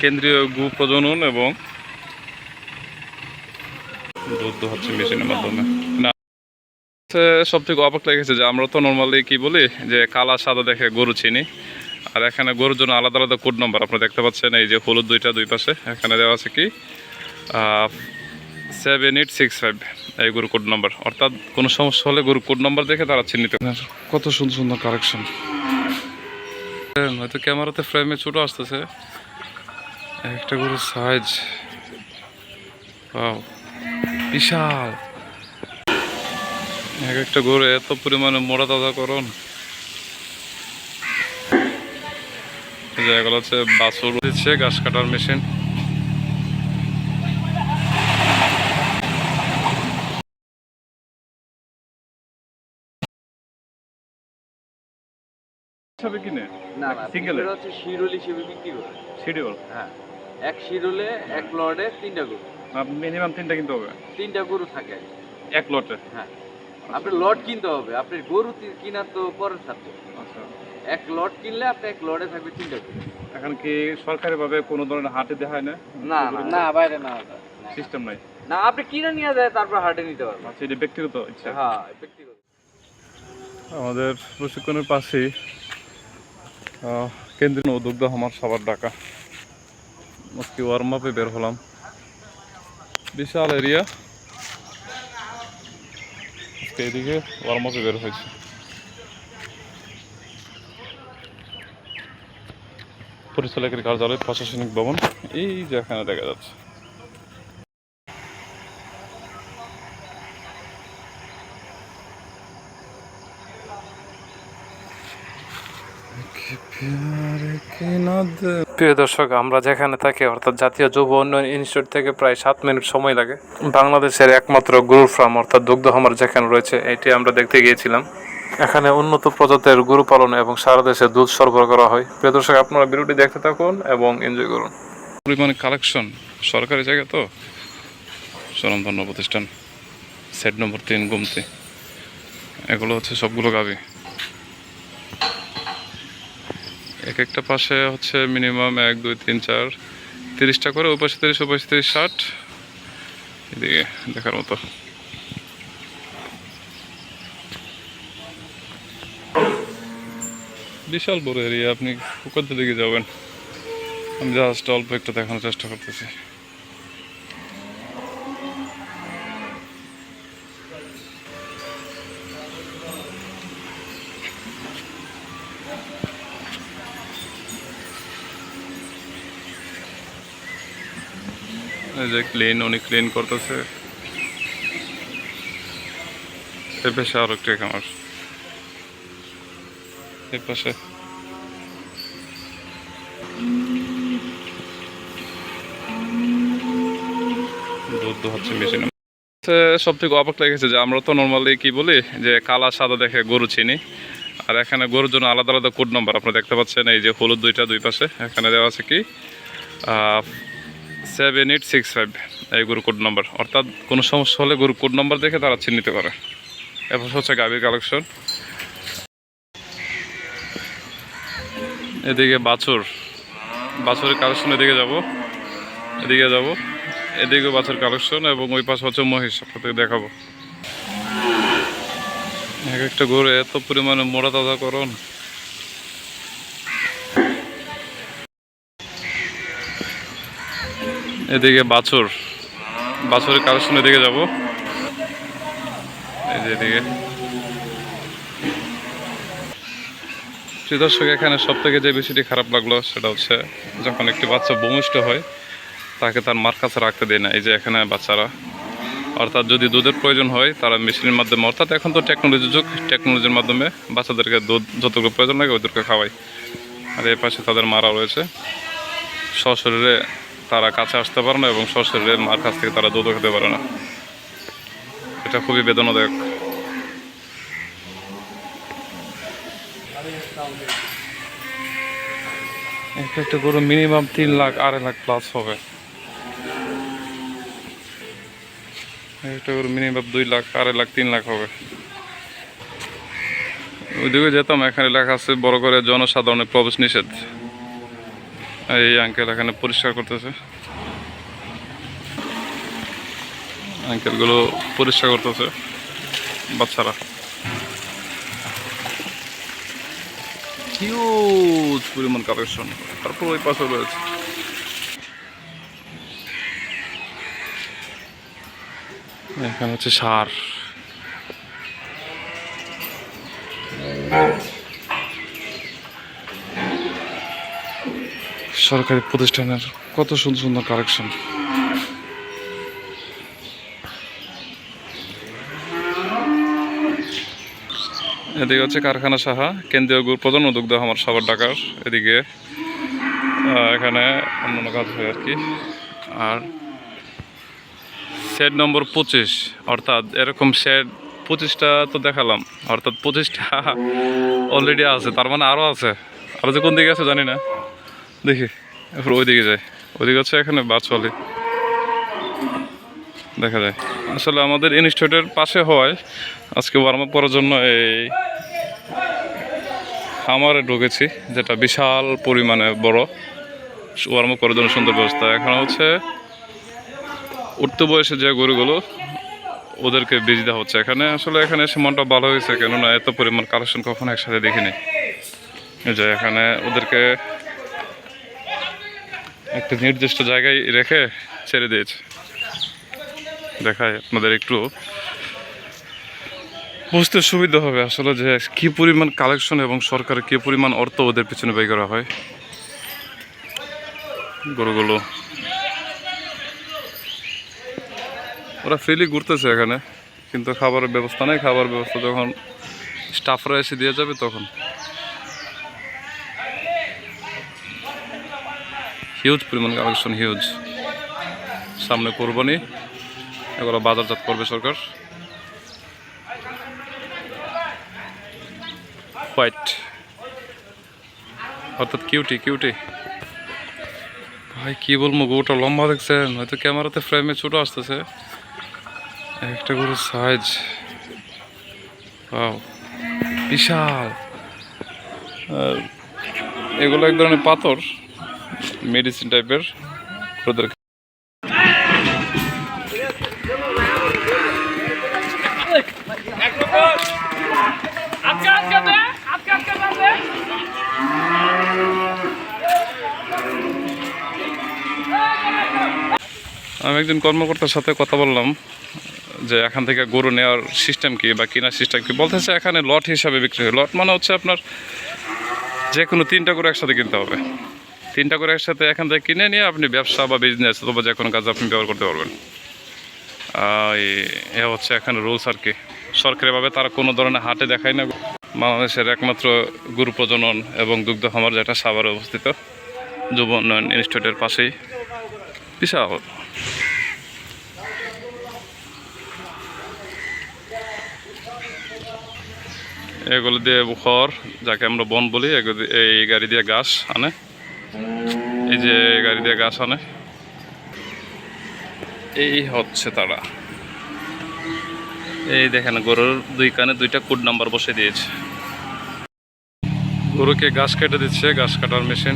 কেন্দ্রীয় গু প্রজনন এবং দুধ হচ্ছে মেশিনের মাধ্যমে। না, সব থেকে অবাক লেগেছে যে আমরা তো নর্মালি কি বলি যে কালা সাদা দেখে গরু চিনি, আর এখানে গরুর জন্য আলাদা আলাদা কোড নাম্বার আপনারা দেখতে পাচ্ছেন। এই যে হলুদ দুইটা দুই পাশে এখানে দেওয়া আছে কি 7865 এই গরুর কোড নাম্বার, অর্থাৎ কোনো সমস্যা হলে গরুর কোড নাম্বার দেখে তারা চিহ্নিত। কত সুন্দর সুন্দর কালেকশন, হয়তো ক্যামেরাতে ফ্রেমে ছোটো আসতেছে। একটা গরুর সাইজ বিশাল, এক একটা গরু এত পরিমাণে মোড়া তাজাকরণ। এগুলো হচ্ছে বাছুর দিচ্ছে ঘাস কাটার মেশিন। কিনে না না, সিঙ্গেল হচ্ছে শিরোল হিসেবে বিক্রি করে। শিডিউল, হ্যাঁ, এক শিরোলে এক লটে 3টা গরু। মিনিমাম 3টা কিনতে হবে। 3টা গরু থাকে এক লটে। হ্যাঁ, আপনার লট কিনতে হবে, আপনার গরু কিনা তো পরের সাথে। আচ্ছা, এক লট কিনলে আপনি এক লটে থাকবে 3টা গরু। এখন কি সরকারিভাবে কোনো ধরনের হাটে দেখা হয় না? না না না, বাইরে না, সিস্টেম নাই। না, আপনি কিনে নিয়ে যায় তারপর হাটে নিতে পারবেন। আচ্ছা, এটা ব্যক্তিগত ইচ্ছা। হ্যাঁ, ব্যক্তিগত। আমাদের প্রশিক্ষণের পাশেই কেন্দ্রীয় উদ্যোক্তা আমার সবার ডাকা। আজকে ওয়ার্ম আপে বের হলাম, বিশাল এরিয়া। আজকে এদিকে ওয়ার্ম আপে বের হয়েছে। পরিচালকের কার্যালয়, প্রশাসনিক ভবন এই যে এখানে দেখা যাচ্ছে। প্রিয় দর্শক, আমরা যেখানে থাকি অর্থাৎ জাতীয় যুব উন্নয়ন ইনস্টিটিউট থেকে প্রায় 7 মিনিট সময় লাগে। বাংলাদেশের একমাত্র গরুর ফার্ম অর্থাৎ দুগ্ধ খামার যেখানে রয়েছে এটি আমরা দেখতে গিয়েছিলাম। এখানে উন্নত প্রজাতির গরু পালন এবং সারা দেশে দুধ সরবরাহ করা হয়। প্রিয় দর্শক, আপনারা ভিডিওটি দেখতে থাকুন এবং এনজয় করুন। পরিমাণে কালেকশন, সরকারি জায়গা তো, স্বনামধন্য প্রতিষ্ঠান। Set number 3 Gumti. এগুলো হচ্ছে সবগুলো গাভী। এক একটা পাশে হচ্ছে মিনিমাম 1 2 3 4 30টা করে, ওই পাশে 30, ওই পাশে 30, 60। এদিকে দেখার মতো। বিশাল বড় এরিয়া, আপনি কোথার দিকে যাবেন? আমি জাস্ট অল্প একটু দেখানোর চেষ্টা করতেছি। এই যে ক্লিন, উনি ক্লিন করতেছে। এই পাশে আরো একটা খামার, এই পাশে দুধ হচ্ছে মেশিন। সব থেকে অবাক লেগেছে যে আমরা তো নর্মালি কি বলি যে কালা সাদা দেখে গরু চিনি, আর এখানে গরুর জন্য আলাদা আলাদা কোড নাম্বার আপনারা দেখতে পাচ্ছেন। এই যে হলুদ দুইটা দুই পাশে এখানে দেওয়া আছে কি 7865 এই গরুর কোড নাম্বার, অর্থাৎ কোনো সমস্যা হলে গরুর কোড নাম্বার দেখে তারা চিহ্নিত করে। এরপর হচ্ছে গাভীর কালেকশন। এদিকে বাছুরের কালেকশন, এদিকে যাব, এদিকে যাব, এদিকে বাছুর কালেকশন, এবং ওই পাশে হচ্ছে মহিষ, আপনাদের দেখাবো। এক একটা গরু এত পরিমাণে মোড়া তাজাকরণ। এদিকে বাছুরের কালেকশন, এদিকে যাব, এই যে এদিকে। দর্শক, এখানে সব থেকে যে বিষয়টি খারাপ লাগলো সেটা হচ্ছে যখন একটি বাচ্চা ভূমিষ্ঠ হয় তাকে তার মার কাছে রাখতে দেয় না। এই যে এখানে বাচ্চারা, অর্থাৎ যদি দুধের প্রয়োজন হয় তারা মেশিনের মাধ্যমে, অর্থাৎ এখন তো টেকনোলজির যুগ, টেকনোলজির মাধ্যমে বাচ্চাদেরকে দুধ যতটুকু প্রয়োজন লাগে ওদেরকে খাওয়াই। আর এর পাশে তাদের মারা রয়েছে, সশরীরে তারা কাছে আসতে পারে না এবং সশরীরে মার কাছ থেকে তারা দুধও খেতে পারে না। এটা খুবই বেদনাদায়ক। একটা গরু মিনিমাম 3 লাখ 2.5 লাখ প্লাস হবে। একটা গরু মিনিমাম 2 লাখ 2.5 লাখ 3 লাখ হবে। ওইদিকে যেতাম, এখানে লেখা আছে বড় করে জনসাধারণের প্রবেশ নিষেধ। এই আঙ্কেল এখানে পরিষ্কার করতেছে, আঙ্কেলগুলো পরিষ্কার করতেছে বাচ্চারা। হিউজ পরিমাণ কালেকশন। তারপর ওই পাশে রয়েছে এখানে হচ্ছে সার। সরকারি প্রতিষ্ঠানের কত সুন্দর সুন্দর কালেকশন। এদিকে হচ্ছে কারখানা সাহা, কেন্দ্রীয় গুড় প্রধান উদ্যোক্তা আমার সাভার ঢাকার। এদিকে এখানে অন্যান্য কাজ হয় আর কি। আর শেড নম্বর 25, অর্থাৎ এরকম শেড 25টা তো দেখালাম, অর্থাৎ 25টা অলরেডি আছে, তার মানে আরও আছে। আরও যে কোন দিকে আছে জানি না, দেখি এরপর ওই দিকে যায়। ওইদিকে হচ্ছে এখানে বাচ্চালি দেখা যায়। আসলে আমাদের ইনস্টিটিউটের পাশে হয়, আজকে ওয়ার্ম আপ করার জন্য এই খামারে ঢুকেছি, যেটা বিশাল পরিমাণে বড়। ওয়ার্ম আপ করার জন্য সুন্দর ব্যবস্থা। এখন হচ্ছে উঠতে বয়সে যে গরুগুলো ওদেরকে বীজ দেওয়া হচ্ছে এখানে। আসলে এখানে এসে মনটা ভালো হয়েছে, কেননা এত পরিমাণ কালেকশন কখনো একসাথে দেখিনি। যে এখানে ওদেরকে একটা নির্দিষ্ট জায়গায় রেখে ছেড়ে দিয়েছে। দেখায় আপনাদের একটু বুঝতে সুবিধা হবে আসলে যে কী পরিমাণ কালেকশন এবং সরকারের কী পরিমাণ অর্থ ওদের পিছনে ব্যয় করা হয়। গরুগুলো ওরা ফ্রিলি ঘুরতেছে এখানে, কিন্তু খাবারের ব্যবস্থা নেই। খাবার ব্যবস্থা যখন স্টাফরা এসে দিয়ে যাবে তখন। হিউজ পরিমাণ কালেকশন, হিউজ। সামনে কোরবানি, এগুলো বাজারজাত করবে সরকার। হোয়াইট অর্থাৎ কিউটি কিউটি। ভাই কি বলবো, গরুটা লম্বা দেখছেন, হয়তো ক্যামেরাতে ফ্রেমে ছোটো আসতেছে। একটা গরুর সাইজ বিশাল। এগুলো এক ধরনের পাথর, মেডিসিন টাইপের। ওদের আমি একজন কর্মকর্তার সাথে কথা বললাম যে এখান থেকে গরু নেওয়ার সিস্টেম কি বা কেনার সিস্টেম কি। বলতেছে এখানে লট হিসাবে বিক্রি হয়। লট মানে হচ্ছে আপনার যে কোনো 3টা করে একসাথে কিনতে হবে। 3টা করে একসাথে এখান থেকে কিনে নিয়ে আপনি ব্যবসা বা বিজনেস অথবা যে কোনো কাজে আপনি ব্যবহার করতে পারবেন। এ হচ্ছে এখানে রুলস আর কি। সরকারিভাবে তারা কোনো ধরনের হাটে দেখায় না। বাংলাদেশের একমাত্র গরু প্রজনন এবং দুগ্ধ খামার, যেটা সাভারে অবস্থিত, যুব উন্নয়ন ইনস্টিটিউটের পাশেই। বিশাল। এগুলো দিয়ে খড়, যাকে আমরা বন বলি, এই গাড়ি দিয়ে ঘাস আনে। এই যে গাড়ি দিয়ে ঘাস আনে, এই হচ্ছে তারা। এই দেখেন গরুর 2 কানে 2টা কোড নাম্বার বসে দিয়েছে। গরুকে ঘাস কেটে দিচ্ছে, ঘাস কাটার মেশিন।